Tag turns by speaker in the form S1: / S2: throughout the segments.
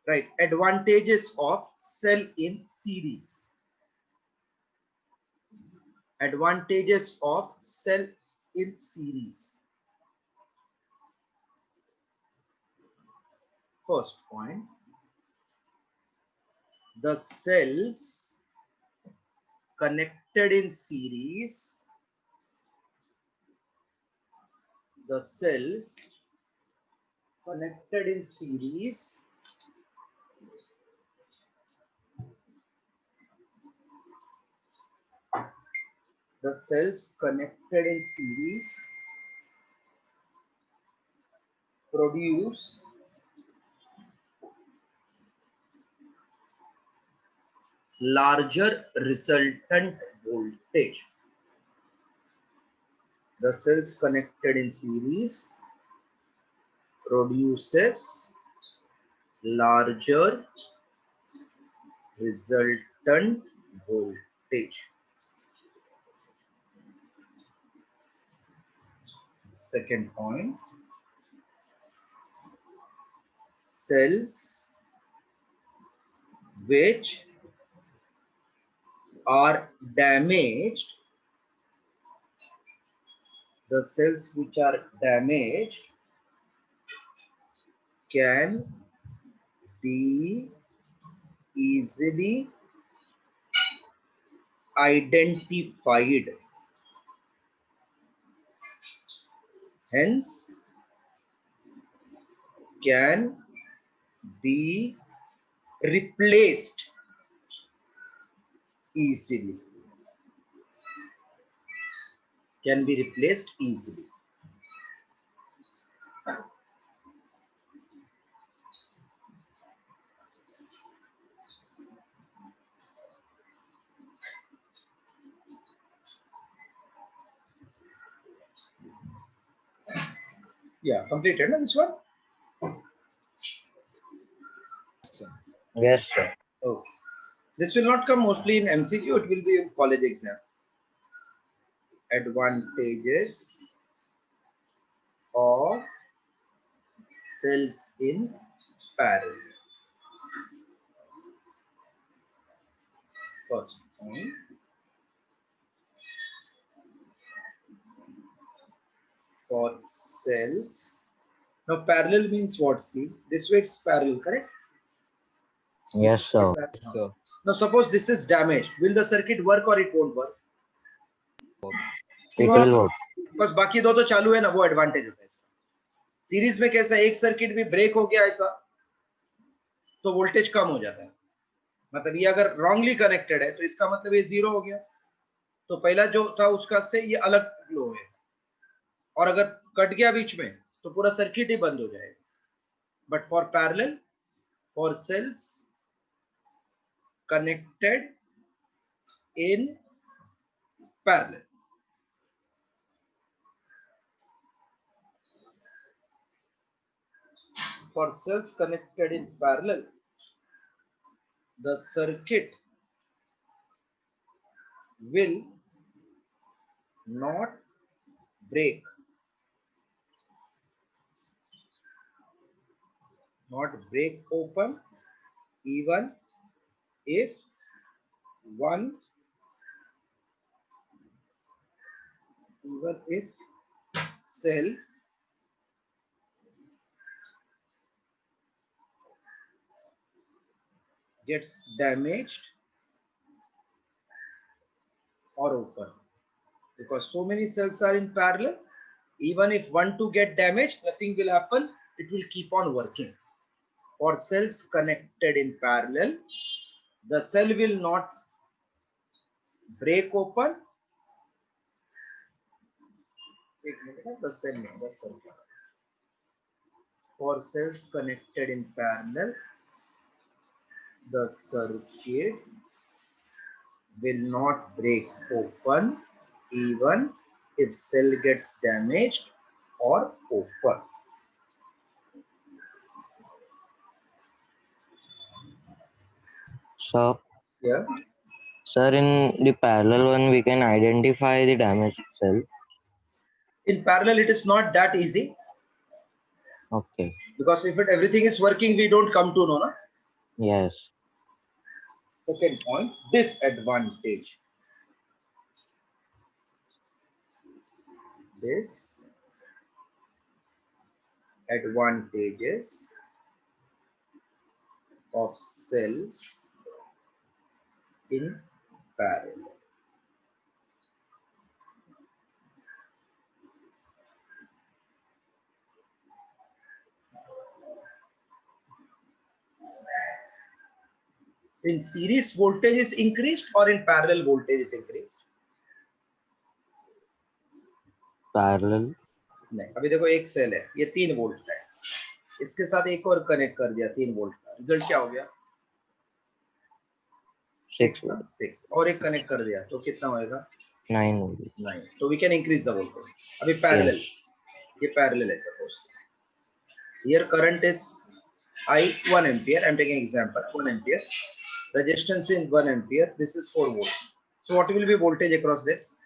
S1: Right. Advantages of cell in series. Advantages of cells in series. First point, the cells connected in series, the cells connected in series the cells connected in series produce larger resultant voltage. The cells connected in series produces larger resultant voltage. Second point, cells which are damaged, the cells which are damaged can be easily identified. Hence, can be replaced easily. Can be replaced easily. Yeah, completed. This one.
S2: Yes, sir.
S1: Oh, this will not come mostly in MCQ. It will be in college exam. Advantages of cells in parallel. First point, for cells. Now parallel means what? See, this way it's parallel, correct?
S2: Yes, sir.
S3: So
S1: Now suppose this is damaged. Will the circuit work or it won't work?
S2: It will work.
S1: Because बाकी दो तो चालू है ना, वो advantage होता है इसका. सीरीज में कैसा, एक सर्किट भी ब्रेक हो गया ऐसा तो वोल्टेज कम हो जाता है. मतलब ये अगर रॉन्गली कनेक्टेड है तो इसका मतलब ये जीरो हो गया, तो पहला जो था उसका से ये अलग फ्लो है, और अगर कट गया बीच में तो पूरा सर्किट ही बंद हो जाएगा. But for parallel, for cells connected in parallel, for cells connected in parallel, the circuit will not break, open, even if cell gets damaged or open. Because so many cells are in parallel, even if one to get damaged, nothing will happen. It will keep on working. For cells connected in parallel, the cell will not break open. The cell. For cells connected in parallel, the circuit will not break open even if cell gets damaged or open.
S2: Sir,
S1: Yeah.
S2: sir, in the parallel one, we can identify the damaged cell.
S1: In parallel, it is not that easy.
S2: Okay.
S1: Because if everything is working, we don't come to know. Na?
S2: Yes.
S1: Second point, disadvantage. Disadvantages of cells in parallel. In series voltage is increased or in parallel voltage is increased?
S2: Parallel.
S1: नहीं, अभी देखो एक cell है, ये 3 volt का है, इसके साथ एक और कनेक्ट कर दिया 3 वोल्ट का, रिजल्ट क्या हो गया? 6 ना, 6 और एक कनेक्ट कर दिया तो कितना होएगा?
S2: 9.
S1: तो we can increase the voltage. अभी पैरेलल,
S2: Yes.
S1: ये पैरेलल है, suppose here current is I 1 ampere, I'm taking example 1 ampere, resistance in 1 ampere, this is 4 volts. So what will be voltage across this?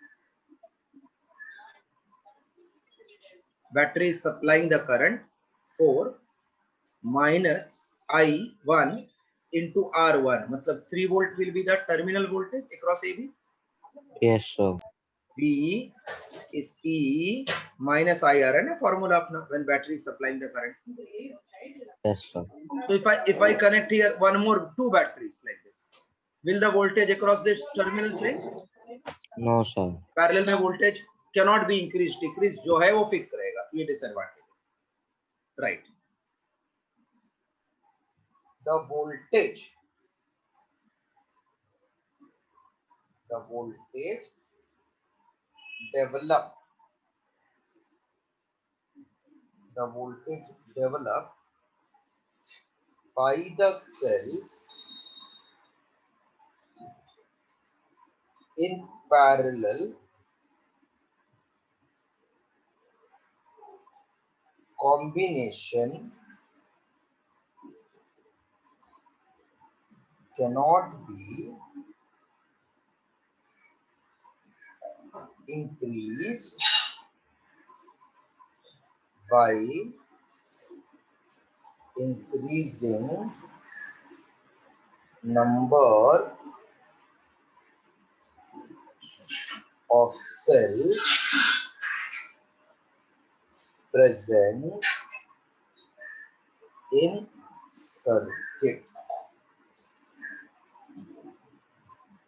S1: Battery is supplying the current 4 minus I1 into R1, मतलब 3 volt will be the terminal voltage across AB.
S2: Yes, sir.
S1: V is E minus IR, and a formula अपना when battery is supplying the current.
S2: Yes, sir.
S1: So if I connect here one more 2 batteries like this, will the voltage across this terminal change?
S2: No, sir.
S1: Parallel में voltage cannot be increased, decreased, जो है वो fix रहेगा, ये disadvantage, right? The voltage developed by the cells in parallel combination cannot be increased by increasing number of cells present in circuit.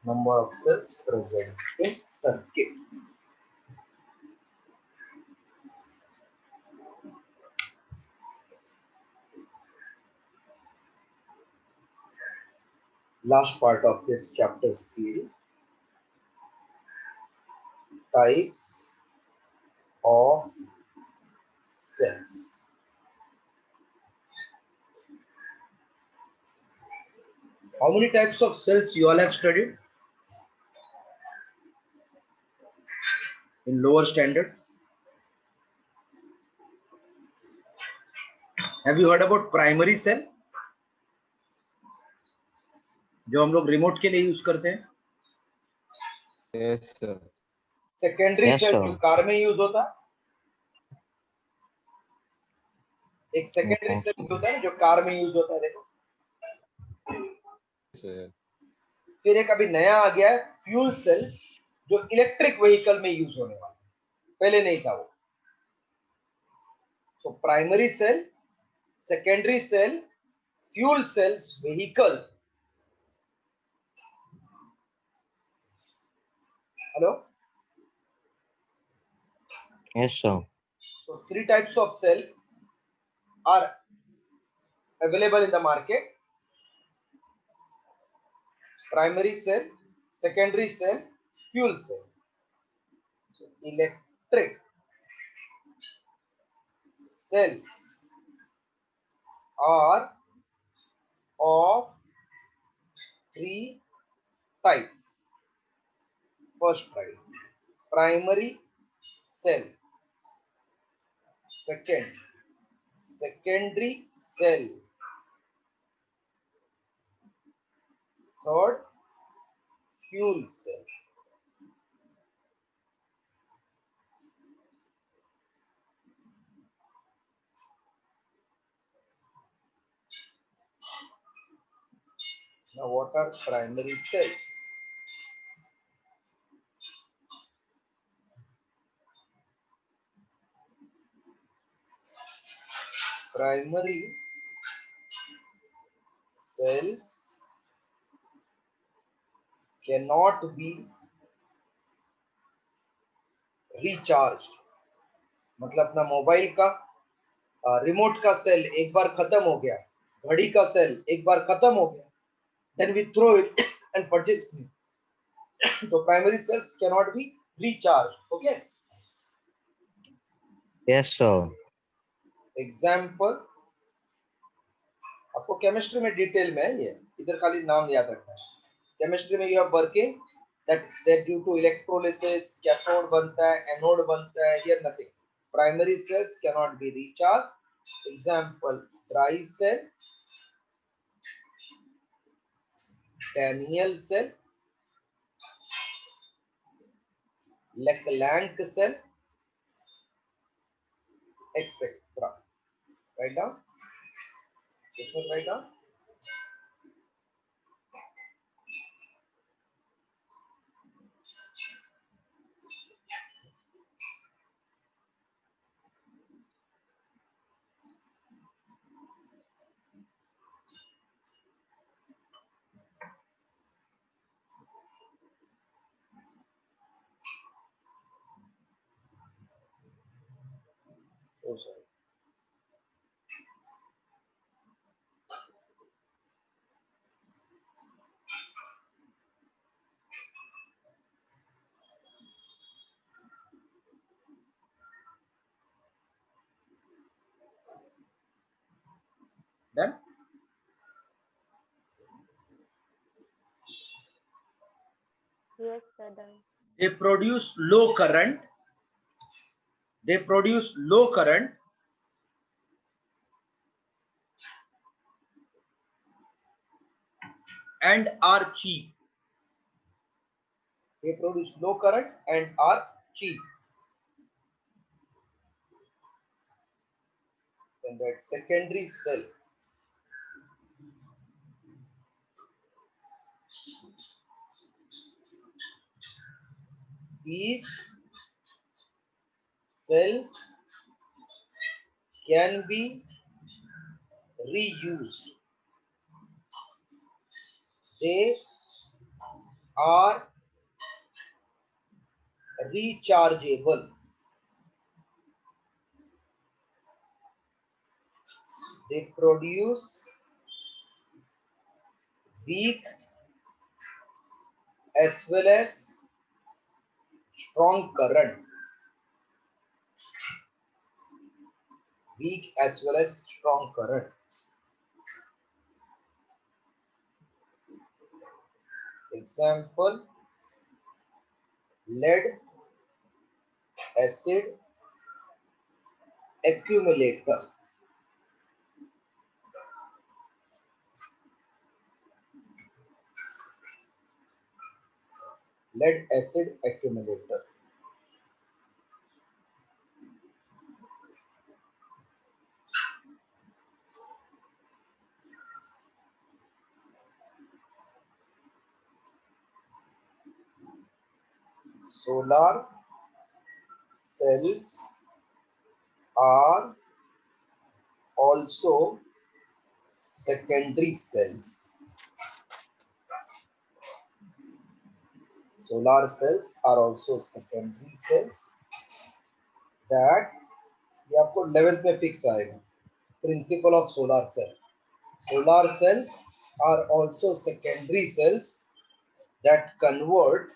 S1: Number of cells present in circuit. Last part of this chapter's theory. Types of cells. How many types of cells you all have studied in lower standard? Have you heard about primary cell, जो हम लोग remote के लिए use करते हैं?
S3: Yes, sir.
S1: Secondary
S2: Yes,
S1: cell
S2: sir.
S1: जो car में use होता है, एक सेकेंडरी
S2: No,
S1: सेल होता है जो कार में यूज होता है, देखो.
S3: Sir.
S1: फिर एक अभी नया आ गया है फ्यूल सेल्स, जो इलेक्ट्रिक व्हीकल में यूज होने वाला, पहले नहीं था वो. तो primary cell, secondary cell, fuel cells, vehicle. Hello.
S2: yes, sir.
S1: So 3 types of cell are available in the market: primary cell, secondary cell, fuel cell. So electric cells are of 3 types. First type, primary cell. Second, secondary cell. Third, fuel cell. Now what are primary cells? Primary cells cannot be recharged. मतलब अपना mobile का remote का cell एक बार खत्म हो गया, घड़ी का सेल एक बार खत्म हो गया, then we throw it and purchase new. So primary cells cannot be recharged. Okay.
S2: Yes, sir.
S1: Example, आपको केमिस्ट्री में डिटेल में है ये, इधर खाली नाम याद रखना है. केमिस्ट्री में you are working that due to electrolysis cathode बनता है, anode बनता है. Here nothing. Primary cells cannot be recharged. Example, dry cell, Daniell cell, Leclanc cell, etc. Write down. This one write down. Oh, sorry. Done?
S4: Yes, sir, done.
S1: They produce low current. They produce low current and are cheap. They produce low current and are cheap. Then that secondary cell. These cells can be reused. They are rechargeable. They produce weak as well as strong current. Weak as well as strong current. Example, lead acid accumulator. Lead acid accumulator. Solar cells are also secondary cells. Solar cells are also secondary cells that ये आपको 11th में fix आएगा. Principle of solar cell. Solar cells are also secondary cells that converts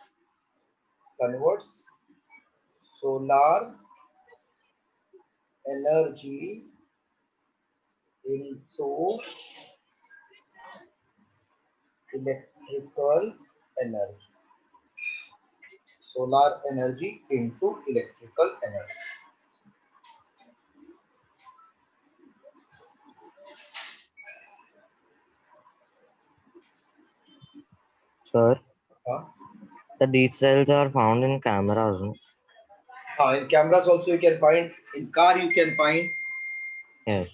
S1: solar energy into electrical energy. Solar energy into electrical energy.
S2: Sir,
S1: Huh?
S2: so these cells are found in cameras, no?
S1: In cameras also you can find, in car you can find.
S2: Yes.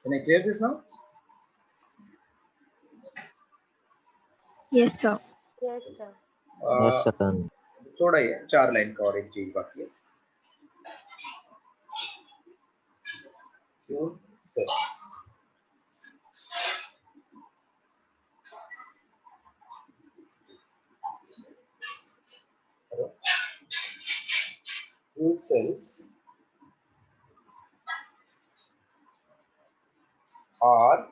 S1: Can I clear this now?
S4: Yes, sir. Yes, sir.
S2: Yes, sir.
S1: थोड़ा ही है, 4 line का और एक चीज बाकी है. Fuel cells. Fuel cells are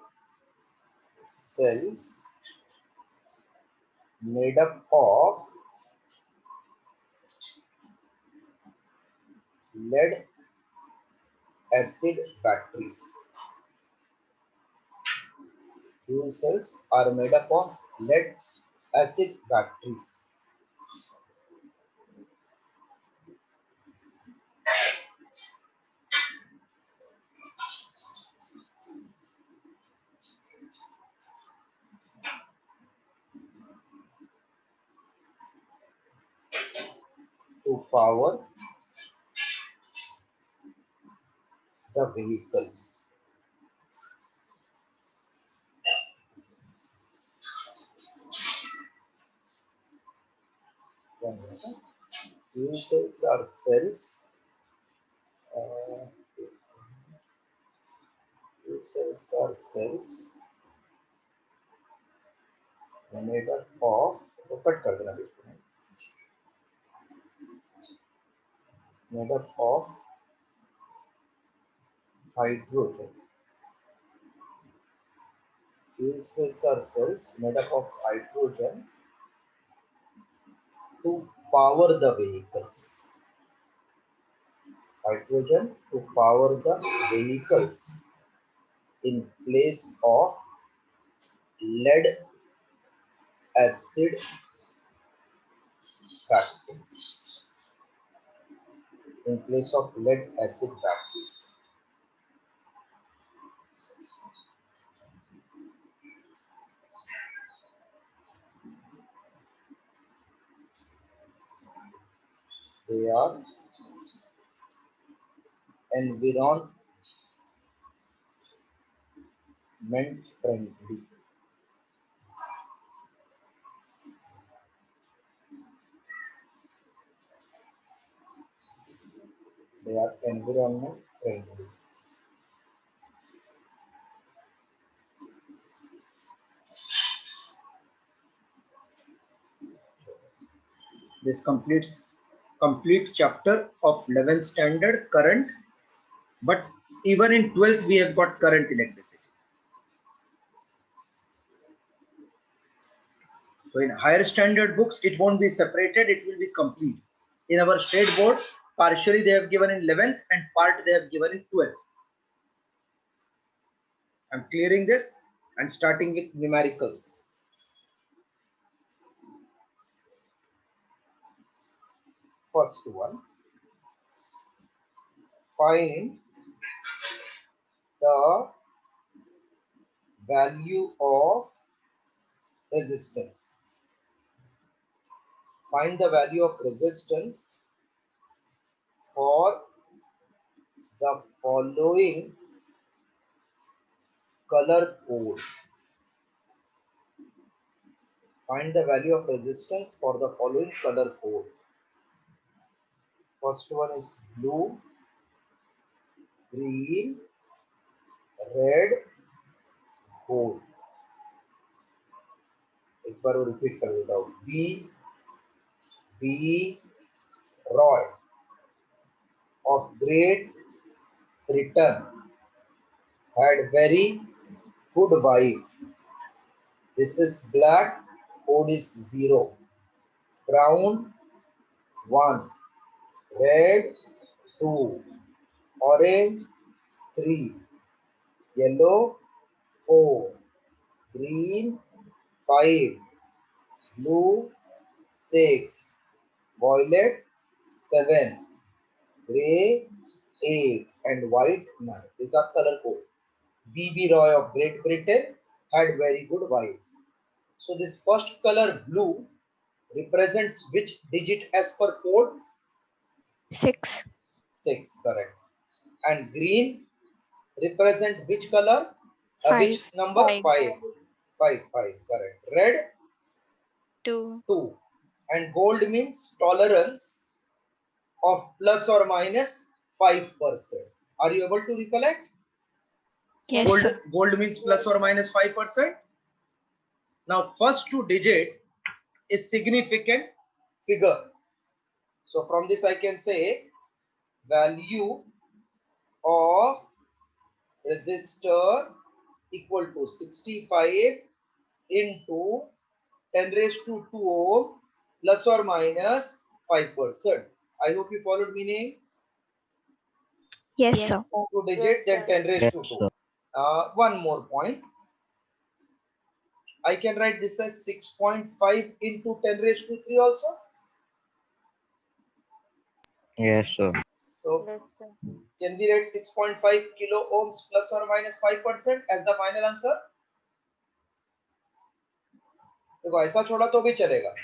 S1: cells made up of lead acid batteries. Fuel cells are made up of lead acid batteries. To power the vehicles. Fuel cells are cells. Fuel cells are cells made up of. Cut कर देना बिल्कुल. Made up of hydrogen. Fuel cells are cells made up of hydrogen to power the vehicles. Hydrogen to power the vehicles in place of lead acid batteries. In place of lead acid batteries. They are environment friendly. They are environment friendly. This complete chapter of 11th standard current, but even in 12th we have got current electricity. So in higher standard books it won't be separated, it will be complete. In our state board, partially they have given in 11th and part they have given in 12th. I'm clearing this and starting with numericals. First one, find the value of resistance. Find the value of resistance for the following color code. Find the value of resistance for the following color code. First one is blue, green, red, gold. एक बार वो repeat कर देता हूँ. B. Roy of Great Britain had very good wife. This is black, code is 0. Brown 1, red 2, orange 3, yellow 4, green 5, blue 6, violet 7, grey 8, and white 9. These are color code. B. Roy of Great Britain had very good wife. So this first color blue represents which digit as per code?
S4: 6.
S1: 6, correct. And green? represent which color? Which number?
S4: Five.
S1: 5. 5, correct. Red?
S4: 2.
S1: 2. And gold means tolerance of plus or minus 5%. Are you able to recollect?
S4: Yes,
S1: Gold,
S4: sir.
S1: gold means plus or minus 5%. Now, first 2 digit is significant figure. So from this I can say value of resistor equal to 65 into 10 raised to 2 ohm plus or minus 5%. I hope you followed meaning.
S4: Yes, sir.
S1: 2 digit, then 10 raised
S2: Yes,
S1: to 2.
S2: sir.
S1: One more point. I can write this as 6.5 into 10 raised to 3 also.
S2: Yes, sir.
S1: So
S4: Yes, sir.
S1: can we write 6.5 kilo ohms plus or minus 5% as the final answer? देखो ऐसा छोड़ा तो भी चलेगा,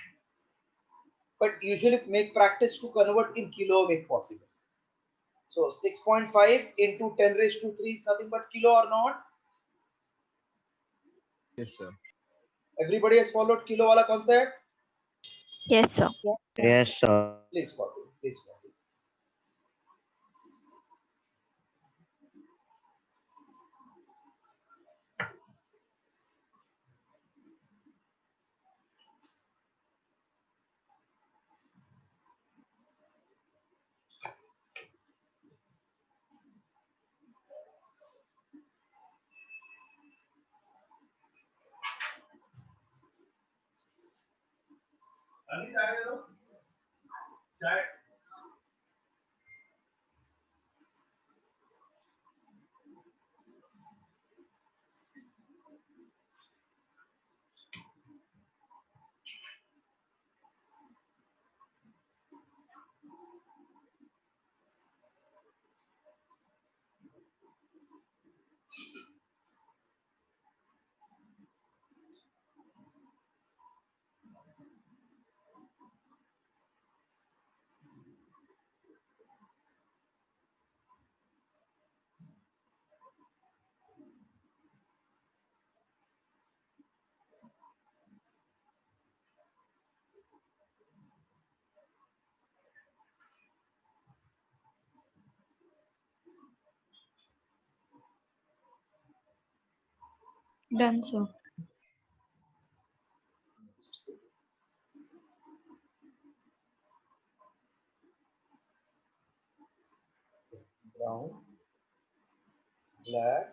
S1: but usually make practice to convert in kilo if possible. So 6.5 into 10 raised to 3 is nothing but kilo or not?
S3: Yes, sir.
S1: Everybody has followed kilo wala concept?
S4: Yes, sir.
S2: Yes, sir.
S1: Please follow. Please follow.
S4: Done, sir.
S1: Brown, black,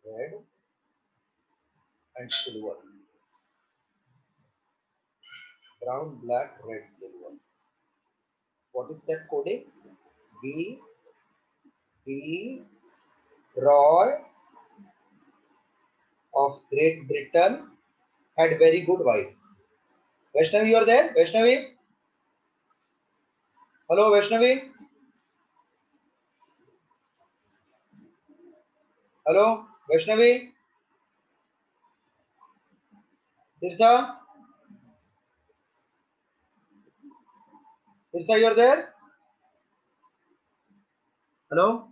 S1: red, and silver. Brown, black, red, silver. What is that coding? B. Roy of Great Britain had very good wife. Vaishnavi, you are there? Vaishnavi? Hello, Vaishnavi? Hello, Vaishnavi? Tirtha? Tirtha, you are there? Hello?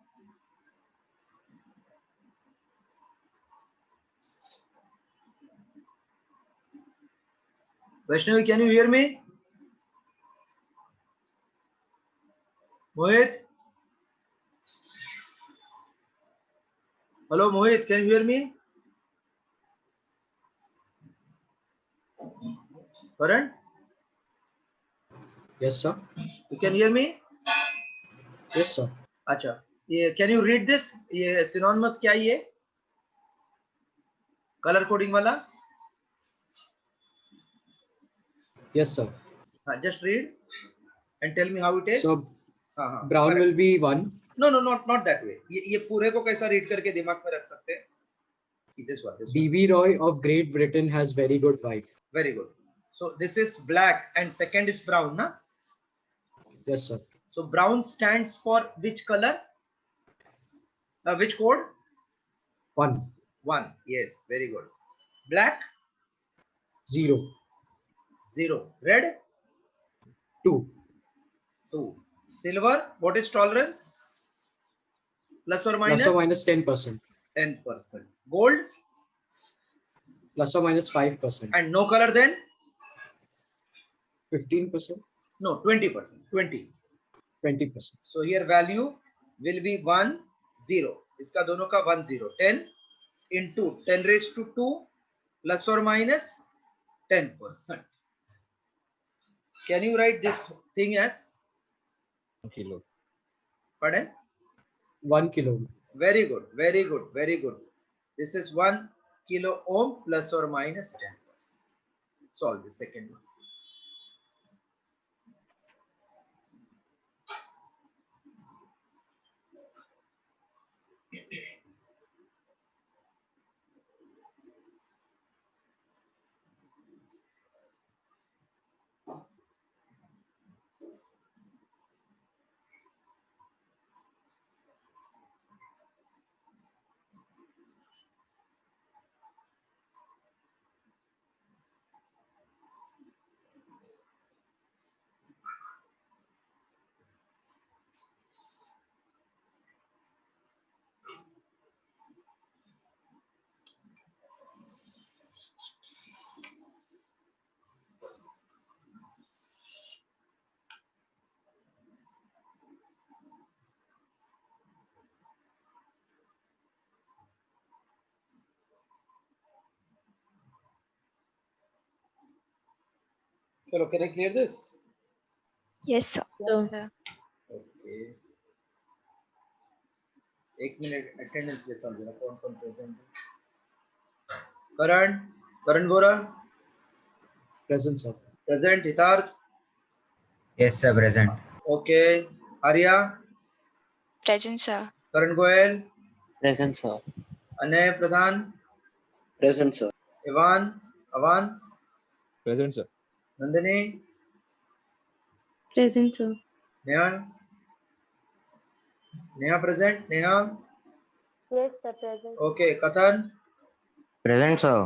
S1: Vaishnavi, can you hear me? Mohit? Hello, Mohit, can you hear me? Karan?
S5: Yes, sir.
S1: You can hear me?
S5: Yes, sir.
S1: अच्छा, ये can you read this? ये synonymous क्या है ये? Color coding वाला?
S5: Yes, sir.
S1: Just read and tell me how it is.
S5: So
S1: हाँ,
S5: brown
S1: correct.
S5: will be 1.
S1: No, not that way. ये पूरे को कैसा read करके दिमाग में रख सकते हैं? This one.
S5: B.B. Roy of Great Britain has very good wife.
S1: Very good. So this is black and second is brown, na?
S5: Yes, sir.
S1: So brown stands for which color? Which code?
S5: 1.
S1: 1. Yes, very good. Black?
S5: 0.
S1: 0. Red?
S5: 2.
S1: 2. Silver? What is tolerance? Plus or
S5: Plus or minus 10%.
S1: 10%. Gold
S5: Plus or minus 5%.
S1: and no color then?
S5: 15%.
S1: No, 20%. 20.
S5: 20%.
S1: So here value will be 1 0. इसका दोनों का 1 0. 10 into 10 raised to 2 plus or minus 10%. Can you write this thing as?
S3: Kilo.
S1: Pardon?
S5: 1 kilo.
S1: Very good. Very good. Very good. This is 1 kilo ohm plus or minus 10%. Solve the second one. Chalo, can I clear this?
S4: Yes, sir.
S1: Okay. एक minute attendance लेता हूँ जरा कौन कौन present है. करण Gora
S5: Present, sir.
S1: Present. Hitarth
S6: Yes, sir, present.
S1: Okay. Arya
S4: Present, sir.
S1: Karan Goyal
S2: Present, sir.
S1: Anay Pradhan
S2: Present, sir.
S1: Avan
S3: Present, sir.
S1: Nandini
S7: Present, sir.
S1: Neha present. Neha
S7: Yes, sir, present.
S1: Okay. Kathan
S2: Present, sir.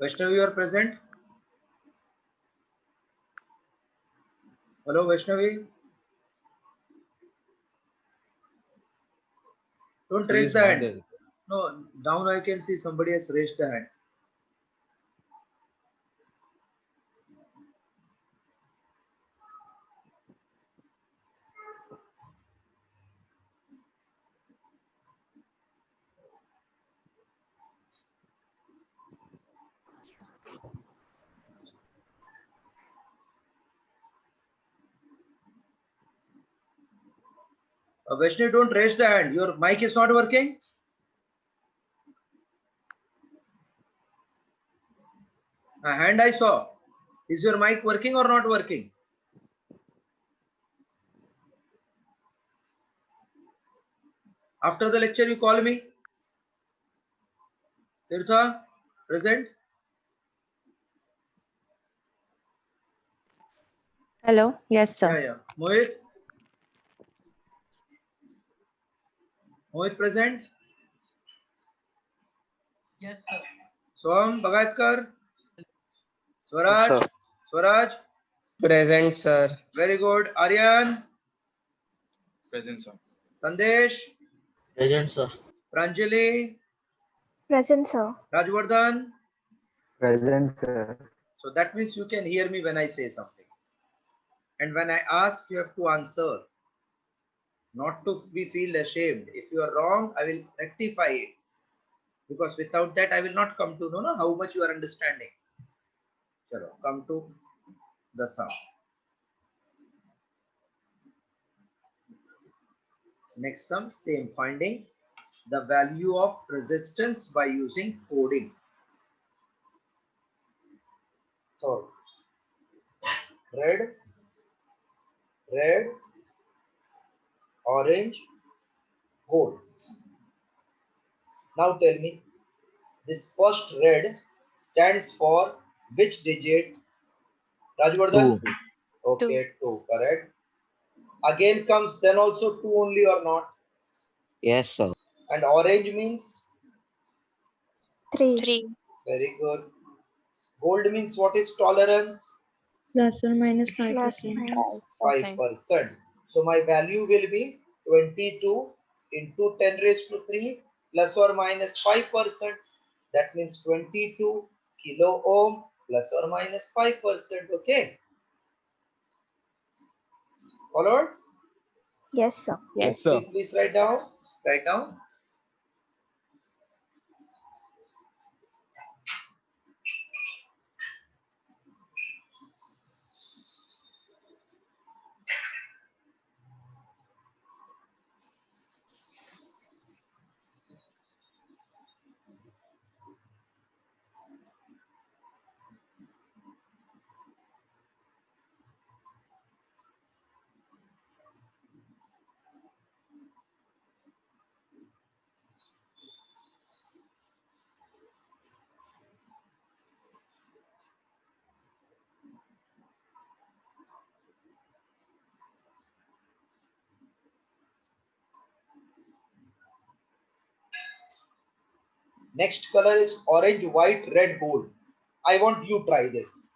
S1: Vaishnavi और present. Hello Vaishnavi. Don't
S3: She
S1: raise
S3: is
S1: the
S3: not
S1: hand.
S3: there.
S1: No, down I can see somebody has raised the hand. Vaishnavi, don't raise the hand. Your mic is not working. A hand I saw. Is your mic working or not working? After the lecture, you call me. Tirtha, present.
S7: Hello. Yes, sir.
S1: Yeah. Mohit present.
S8: Yes, sir.
S1: Soham Bagatkar.
S2: Sir.
S1: Swaraj.
S8: Present, sir.
S1: Very good. Aryan.
S3: Present, sir.
S1: Sandesh.
S2: Present, sir.
S1: Pranjali.
S4: Present, sir.
S1: Rajvardhan.
S2: Present, sir.
S1: So that means you can hear me when I say something. And when I ask, you have to answer. Not to be feel ashamed. If you are wrong, I will rectify it. Because without that, I will not come to know how much you are understanding. Chalo, come to the sum. Next sum, same finding the value of resistance by using coding. So, red, orange, gold. Now tell me, this first red stands for which digit? Rajvardhan?
S2: 2.
S1: Okay, 2, correct. Again comes then also 2 only or not?
S2: Yes, sir.
S1: And orange means?
S4: 3.
S1: Very good. Gold means what is tolerance?
S7: Plus or minus
S4: Plus
S7: 5%.
S4: minus
S1: 5%. So my value will be 22 into 10 raised to 3 plus or minus 5%. That means 22 kilo ohm plus or minus 5%. Okay. Followed?
S4: Yes, sir.
S3: Yes, sir.
S1: Please write down. Write down. Next color is orange, white, red, gold. I want you try this.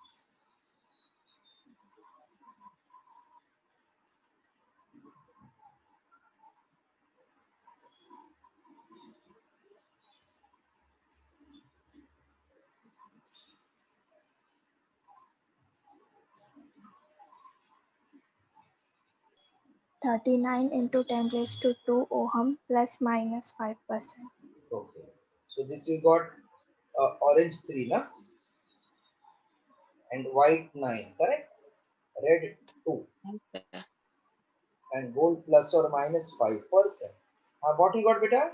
S4: Thirty-nine into 10 raised to 2 ohm plus minus 5%.
S1: Okay. So this we got orange 3, na? And white 9, correct? Red 2 and gold plus or minus 5%. What you got, beta?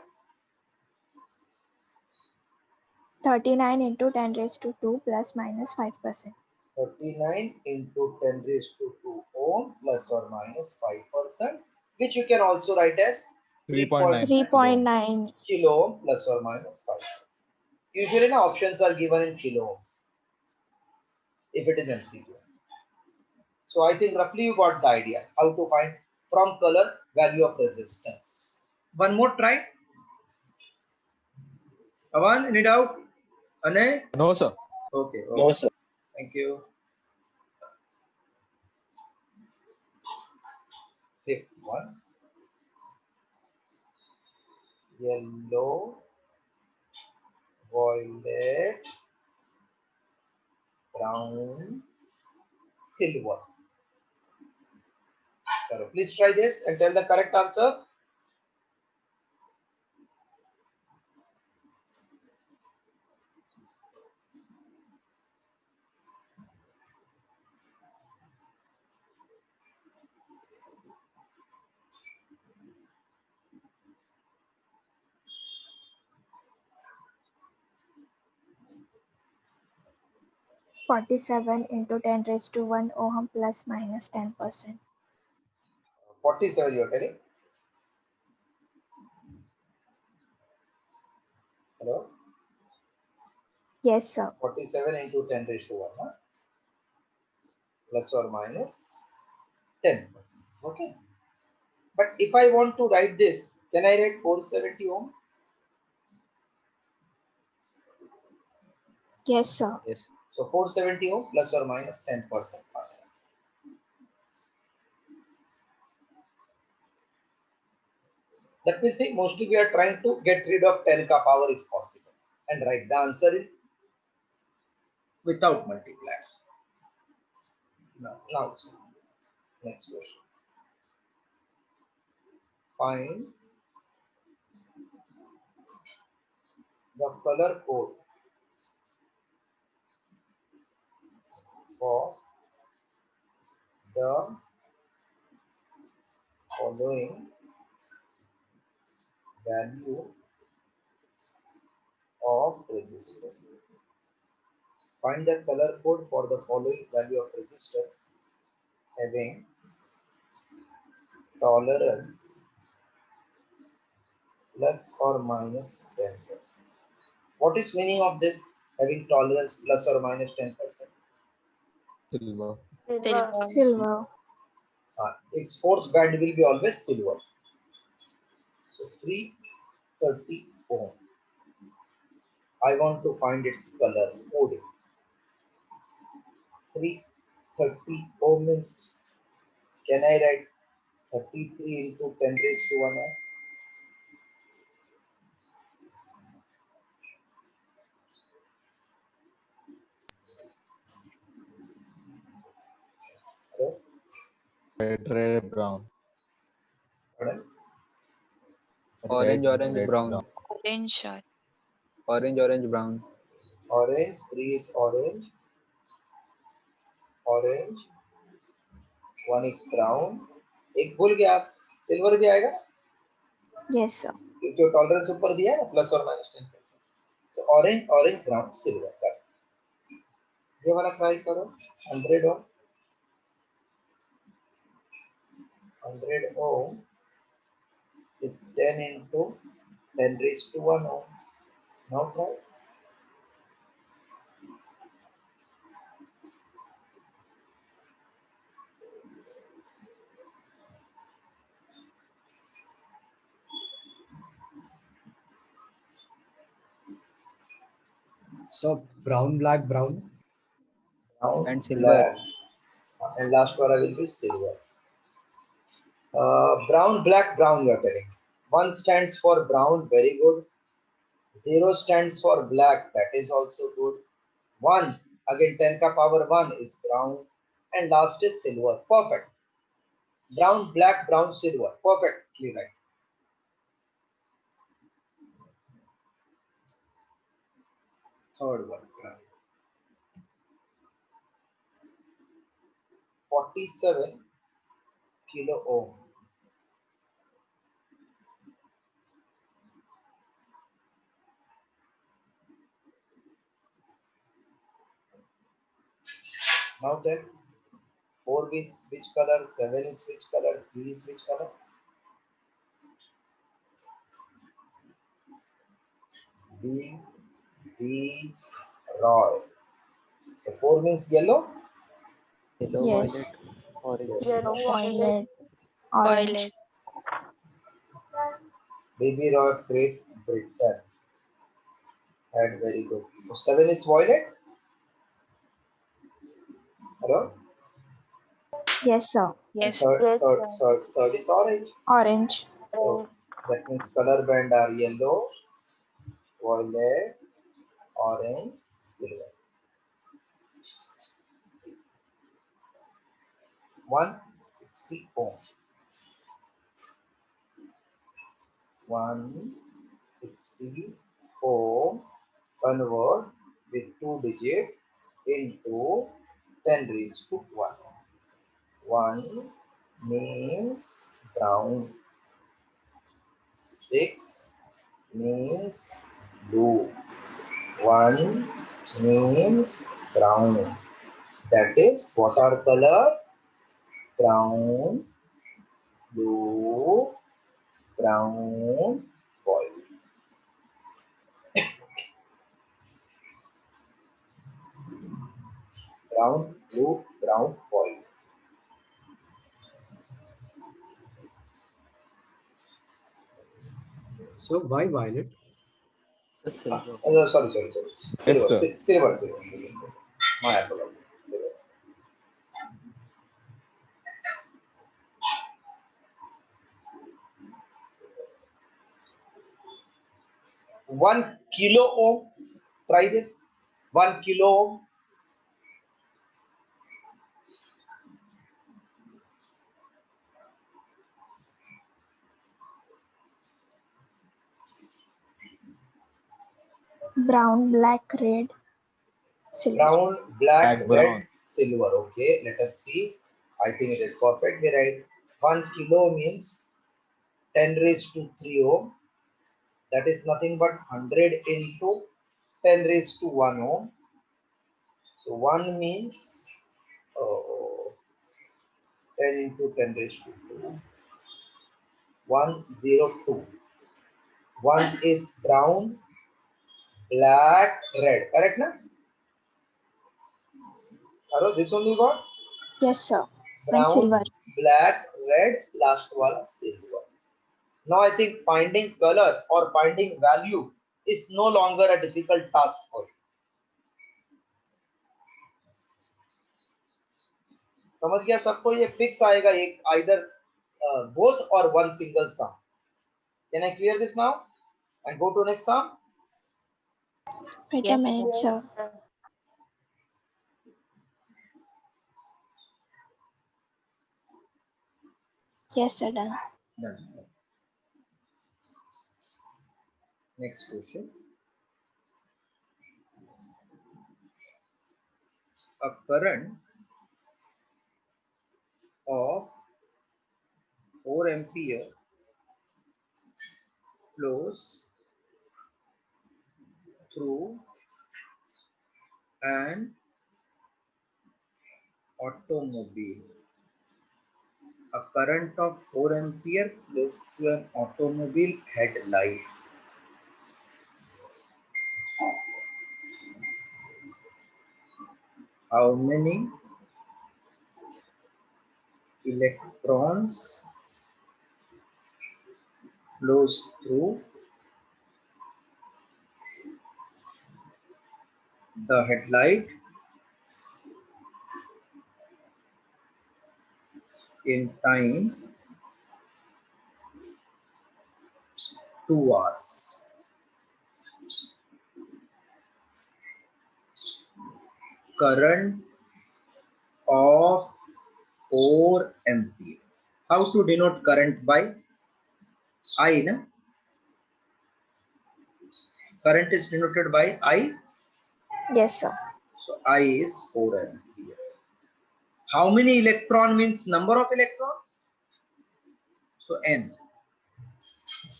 S4: 39 into 10 raised to 2 plus minus 5%.
S1: 39 into 10 raised to 2 ohm plus or minus 5%, which you can also write as
S3: 3.9.
S4: 3.9.
S1: kilo ohm plus or minus 5%. Usually the options are given in kilo ohms if it is MCQ. So I think roughly you got the idea how to find from color value of resistance. One more try. Avan, any doubt? Anay?
S3: No, sir.
S1: Okay. No, sir. Thank you. Fifth one. Yellow, violet, brown, silver. So please try this and tell the correct answer.
S4: Forty-seven into 10 raised to 1 ohm plus minus 10%.
S1: 47 you are telling. Hello?
S4: Yes, sir.
S1: 47 into 10 raised to 1, huh? Plus or minus 10%. Okay. But if I want to write this, can I write 470 ohm?
S4: Yes, sir.
S3: Yes.
S1: So 470 ohm plus or minus 10%. That means see, mostly we are trying to get rid of 10 ka power if possible and write the answer in without multiplier. Now next question. Find the color code for the following value of resistance. Find the color code for the following value of resistance having tolerance plus or minus 10%. What is meaning of this having tolerance plus or minus 10%?
S3: Silver.
S4: Silver.
S1: Its fourth band will be always silver. So 330 ohm. I want to find its color coding. 330 ohm means, can I write 33 into 10 raised to 1 ohm.
S3: Red, brown.
S1: Pardon?
S9: Orange,
S3: Red,
S9: orange, brown.
S7: Orange, sir.
S9: Orange, orange, brown.
S1: Orange, 3 is orange. Orange, 1 is brown. एक भूल गया आप, silver भी आएगा
S4: Yes, sir.
S1: क्योंकि वो tolerance ऊपर दिया है ना, प्लस और माइनस 10%. तो ऑरेंज, ऑरेंज, ब्राउन, सिल्वर. ये वाला ट्राई करो. 100 ohm. 100 ohm is 10 into 10 raised to 1 ohm. Now try.
S5: So brown, black, brown.
S1: Brown
S9: And silver.
S1: black. And last one will be silver. Brown, black, brown you are telling. 1 stands for brown, very good. 0 stands for black, that is also good. 1, again 10 ka power 1 is brown. And last is silver. Perfect. Brown, black, brown, silver. Perfectly right. Third one. 47 kilo ohm. Now tell. 4 is which color, 7 is which color, 3 is which color? B, Roy. So 4 means yellow?
S2: Yellow,
S4: Yes.
S2: violet, orange.
S7: Yellow,
S4: Violet, orange.
S1: Baby Roy, Great Britain. And very good. So 7 is violet? Hello?
S4: Yes, sir.
S7: Yes.
S1: Third is orange.
S4: Orange.
S1: So that means color band are yellow, violet, orange, silver. 160 ohm. 160 ohm convert with 2 digit into 10 raised to 1. 1 means brown. 6 means blue. 1 means brown. That is what are color? Brown, blue, brown, white. Brown, blue, brown, white.
S5: So why violet?
S2: Silver.
S1: Sorry.
S3: Yes,
S1: Silver.
S3: sir.
S1: My apology. 1 kilo ohm. Try this. 1 kilo ohm.
S4: Brown, black, red, silver.
S1: Brown, black,
S3: Black,
S1: red,
S3: brown.
S1: silver. Okay, let us see. I think it is perfectly right. 1 kilo means 10 raised to 3 ohm. That is nothing but 100 into 10 raised to 1 ohm. So 1 means 10 into 10 raised to 2. 102. 1 is brown, black, red. Correct, na? Hello, this one you got?
S4: Yes, sir. And
S1: Brown,
S4: silver.
S1: black, red, last one silver. Now I think finding color or finding value is no longer a difficult task for you. समझ गया सबको? ये fix आएगा एक either both or one single sum. Can I clear this now and go to next sum?
S4: Wait a
S7: Yes,
S4: minute, sir. Yes, sir, done.
S1: Done. Next question. A current of 4 ampere flows through an automobile. A current of 4 ampere flows through an automobile headlight. How many electrons flows through the headlight in time 2 hours? Current of 4 ampere. How to denote current? By I, na? Current is denoted by I.
S4: Yes, sir.
S1: So I is 4 ampere. How many electron means number of electron? So N.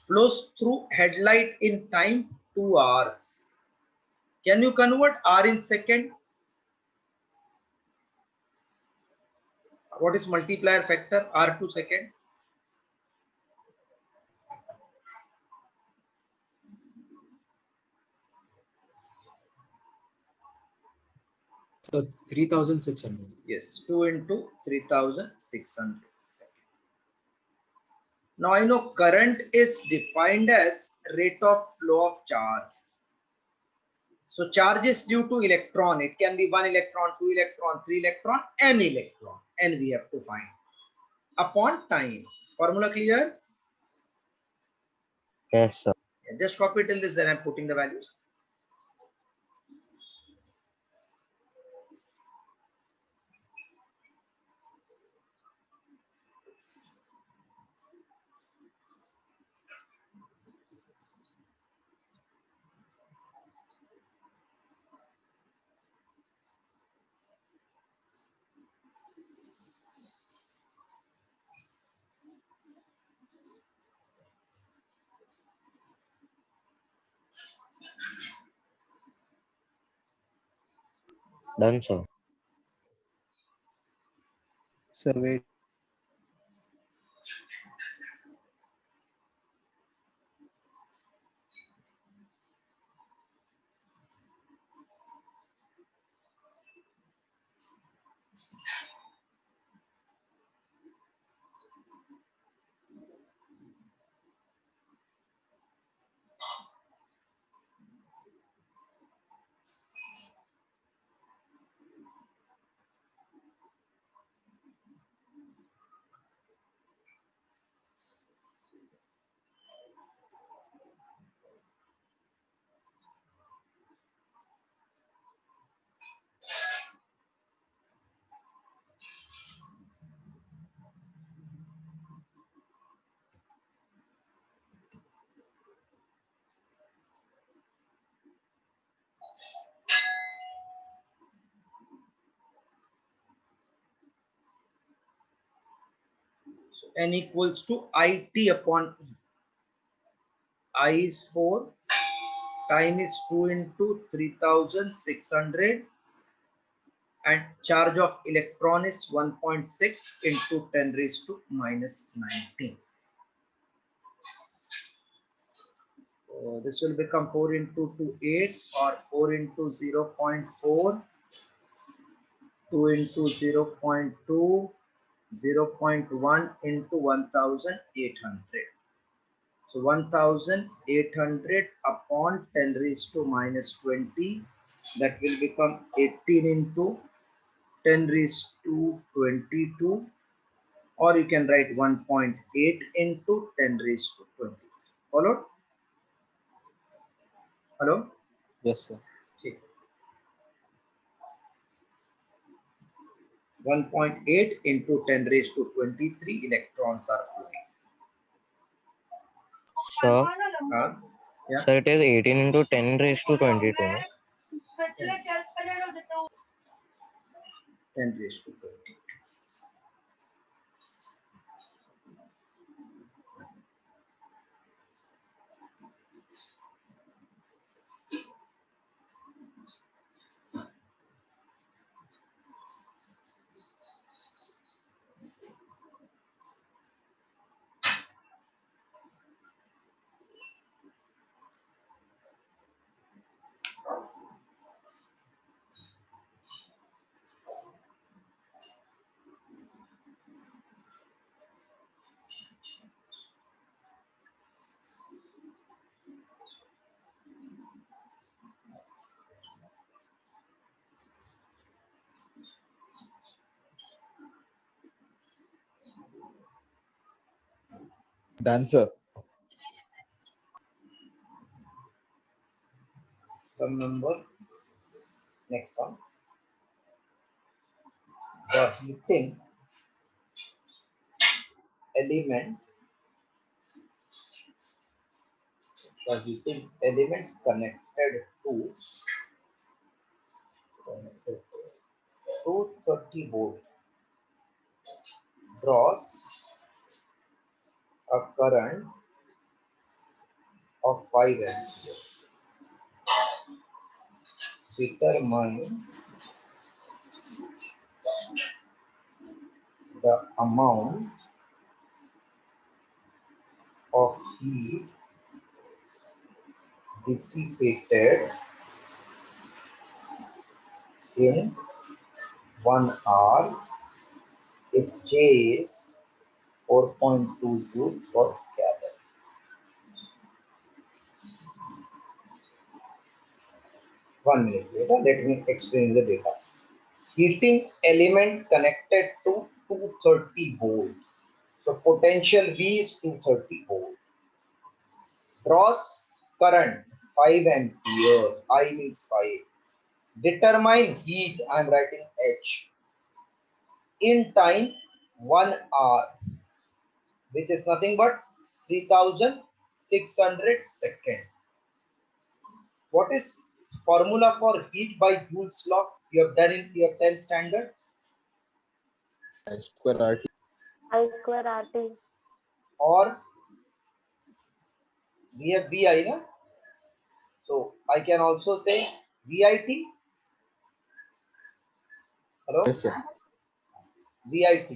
S1: Flows through headlight in time 2 hours. Can you convert R in second? What is multiplier factor? R to second?
S5: So 3600.
S1: Yes, 2 into 3600 seconds. Now I know current is defined as rate of flow of charge. So charge is due to electron. It can be 1 electron, 2 electron, 3 electron, n electron. And we have to find upon time. Formula clear?
S2: Yes, sir.
S1: Just copy till this, then I'm putting the values.
S2: Done, sir.
S3: Sir, wait.
S1: So N equals to IT upon E. I is 4. Time is 2 into 3600. And charge of electron is 1.6 into 10 raised to minus 19. So this will become 4 into 2, 8, or 4 into 0 0.4, 2 into 0 0.2, 0 0.1 into 1800. So 1800 upon 10 raised to minus 20, that will become 18 into 10 raised to 22 or you can write 1.8 into 10 raised to 20. Followed? Hello?
S9: Yes, sir.
S1: Okay. 1.8 into 10 raised to 23 electrons are flowing.
S2: So,
S1: Yeah.
S2: so it is 18 into 10 raised to 22. No?
S1: 10 raised to 20.
S3: Done, sir.
S1: Sum number. Next sum. The heating element connected to 230 volt draws a current of 5 ampere. Determine the amount of heat dissipated in 1 hour if J is 4.2 joule per calorie. One minute later, let me explain the data. Heating element connected to 230 volt. So potential V is 230 volt. Draws current 5 ampere. I means 5. Determine heat. I am writing H. In time 1 hour, which is nothing but 3600 seconds. What is formula for heat by Joule's law? You have done in your 10th standard.
S3: I square RT.
S7: I square RT.
S1: Or we have VI, no? So I can also say VIT. Hello?
S3: Yes, sir.
S1: VIT.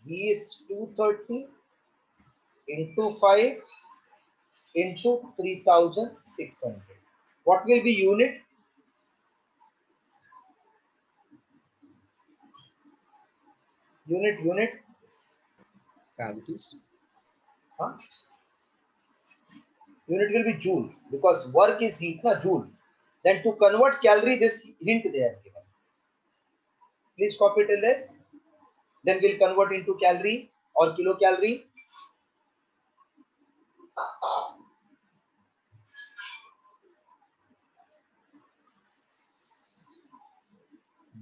S1: V is 230 into 5 into 3600. What will be unit? Unit.
S5: Cavities.
S1: Huh? Unit will be joule because work is heat, na joule. Then to convert calorie, this hint they have given. Please copy till this. Then we'll convert into calorie or kilocalorie.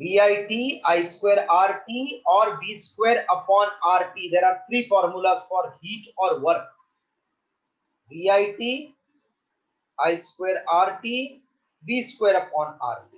S1: VIT, I square RT or V square upon RT. There are three formulas for heat or work. VIT, I square RT, V square upon RT.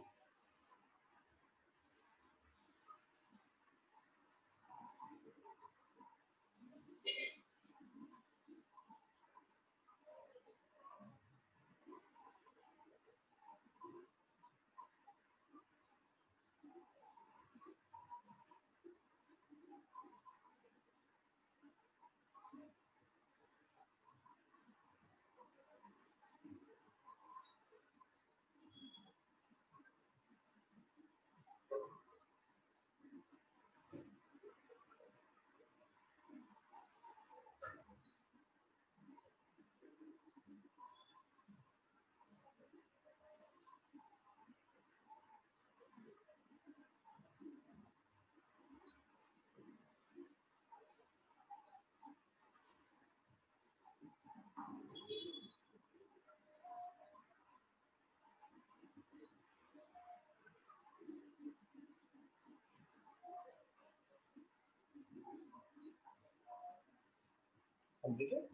S1: Completed?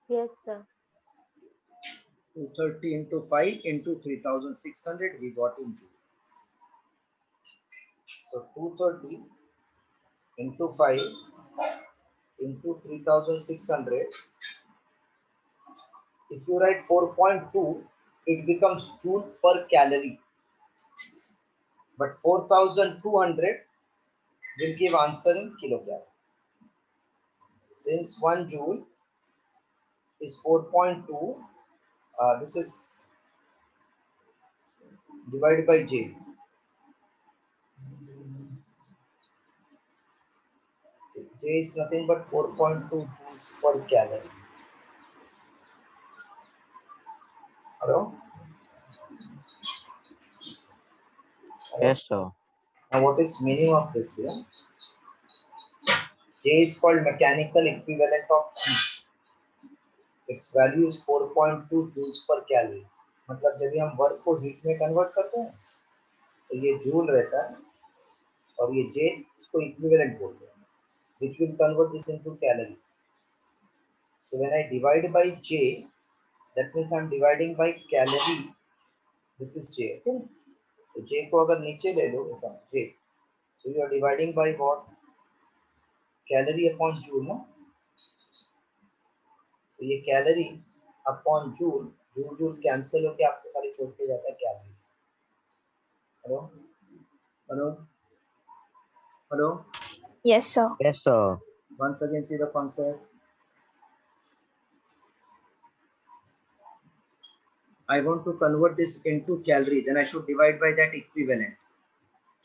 S7: Yes, sir.
S1: 230 into 5 into 3600 we got in Joule. So 230 into 5 into 3600. If you write 4.2, it becomes Joule per calorie. But 4200 will give answer in kilocalorie. Since 1 Joule is 4.2, this is divided by J. J is nothing but 4.2 joules per calorie. Hello?
S2: Yes, sir.
S1: Now what is meaning of this here? J is called mechanical equivalent of heat. Its value is 4.2 joules per calorie. मतलब जब हम work को heat में convert करते हैं तो ये joule रहता है और ये J इसको इक्विवेलेंट बोलते हैं, which will convert this into calorie. So when I divide by J, that means I'm dividing by calorie. This is J. Okay? तो J को अगर नीचे ले लो ऐसा J, so you are dividing by what? Calorie upon joule, no? तो ये calorie upon joule, joule cancel होके आपको खाली छोड़ के जाता है calories. Hello? Hello? Hello?
S4: Yes, sir.
S2: Yes, sir.
S1: Once again see the concept. I want to convert this into calorie, then I should divide by that equivalent.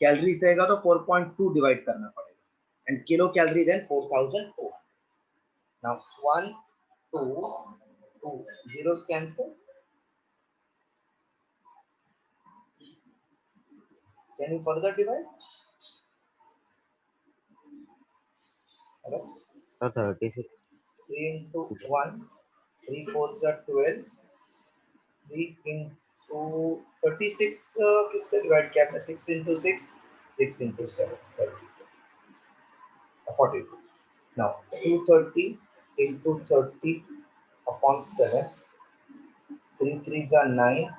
S1: Calories रहेगा तो 4.2 divide करना पड़ेगा, and kilocalorie then 4,200. Now 1, 2, 2 zeros cancel. Can you further divide? Hello?
S2: So 36.
S1: 3 into 1, 3 4s are 12. 3 into 36 किससे divide किया आपने? 6 into 6, 6 into 7, 42. Now 230 into 30 upon 7. 3 3s are 9,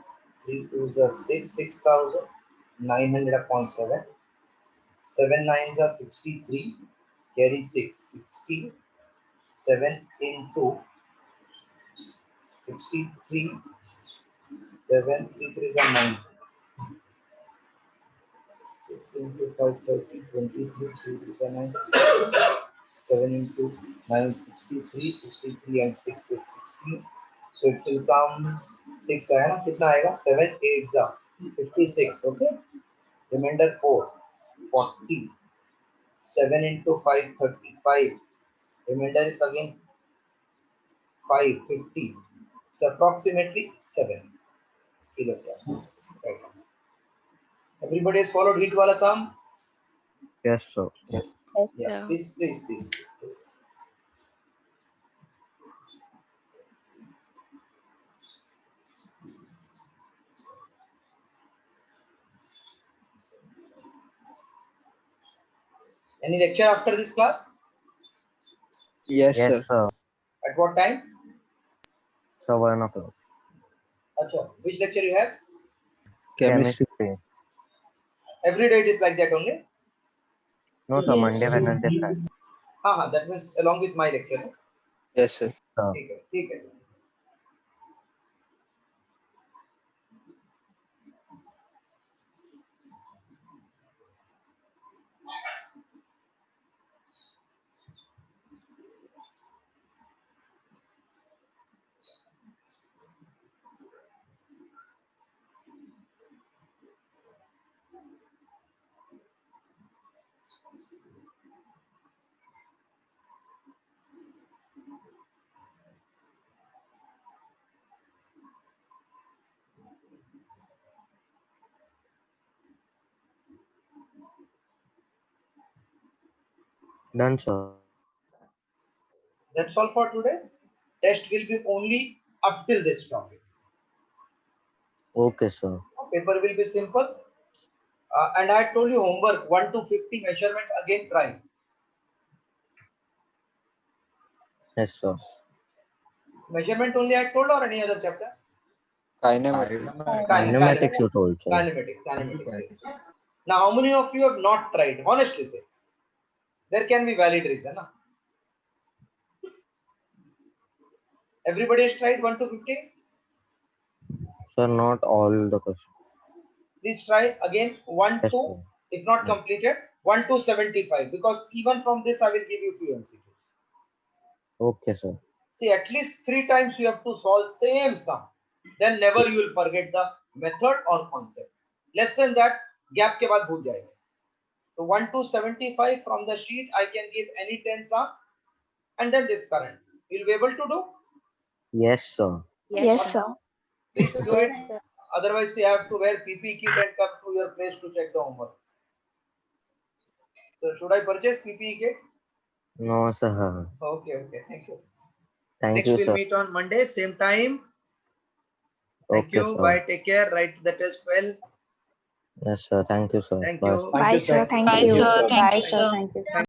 S1: 3 2s are 6, 6,900 upon 7. 7 9s are 63, carry 6, 60. 7 into 63, 7, 3 3s are 9. 6 into 5, 30, 23, 3 3s are 9. 7 into 9, 63, 63 and 6 is 16. So it will come 6 आया ना, कितना आएगा? 7 8s are 56, okay? Remainder 4, 40. 7 into 5, 35. Remainder is again 5, 50. So approximately 7 kilograms. Right. Everybody has followed heat wala sum?
S2: Yes, sir. Yes.
S4: Yes,
S1: Yeah.
S4: sir.
S1: Please. Any lecture after this class?
S3: Yes,
S2: Yes,
S3: sir.
S2: sir.
S1: At what time?
S2: So 1 o'clock.
S1: Acha, which lecture you have?
S3: Chemistry.
S1: Every day it is like that only?
S2: No, sir.
S4: Yes.
S2: Monday, Wednesday, Friday.
S1: That means along with my lecture. No?
S3: Yes, sir.
S2: Sir.
S1: ठीक है.
S2: Done, sir.
S1: That's all for today. Test will be only up till this topic.
S2: Okay, sir.
S1: Paper will be simple. And I told you homework 1 to 50 measurement again try.
S2: Yes, sir.
S1: Measurement only I told or any other chapter?
S3: Kinematics.
S2: Kinematics you told, sir.
S1: Kinematics. Yes. Now, how many of you have not tried? Honestly say. There can be valid reason. Na? Everybody has tried 1 to 15?
S2: Sir, not all the questions.
S1: Please try again 1
S2: Yes,
S1: to,
S2: sir.
S1: if not
S2: Yeah.
S1: completed, 1 to 75. Because even from this, I will give you few MCQs.
S2: Okay, sir.
S1: See, at least 3 times you have to solve same sum. Then never you will forget the method or concept. Less than that, gap के बाद भूल जाएंगे. So 1 to 75 from the sheet, I can give any 10 sum and then this current. You'll be able to do?
S2: Yes, sir.
S4: Yes, sir.
S1: Please do it.
S7: Yes, sir.
S1: Otherwise, you have to wear PPE kit and come to your place to check the homework. So should I purchase PPE kit?
S2: No, sir.
S1: Okay. Thank you.
S2: Thank
S1: Next
S2: you,
S1: we'll
S2: sir.
S1: meet on Monday, same time. Thank
S2: Okay,
S1: you.
S2: sir.
S1: Bye. Take care. Write the test well.
S2: Yes, sir. Thank you, sir.
S1: Thank
S2: Bye.
S1: you.
S5: Thank
S4: Bye,
S5: you,
S4: sir.
S5: sir.
S4: Thank
S8: Bye,
S4: you.
S8: sir. Thank
S7: Bye,
S8: you,
S7: sir.
S8: sir.
S7: Thank you, sir.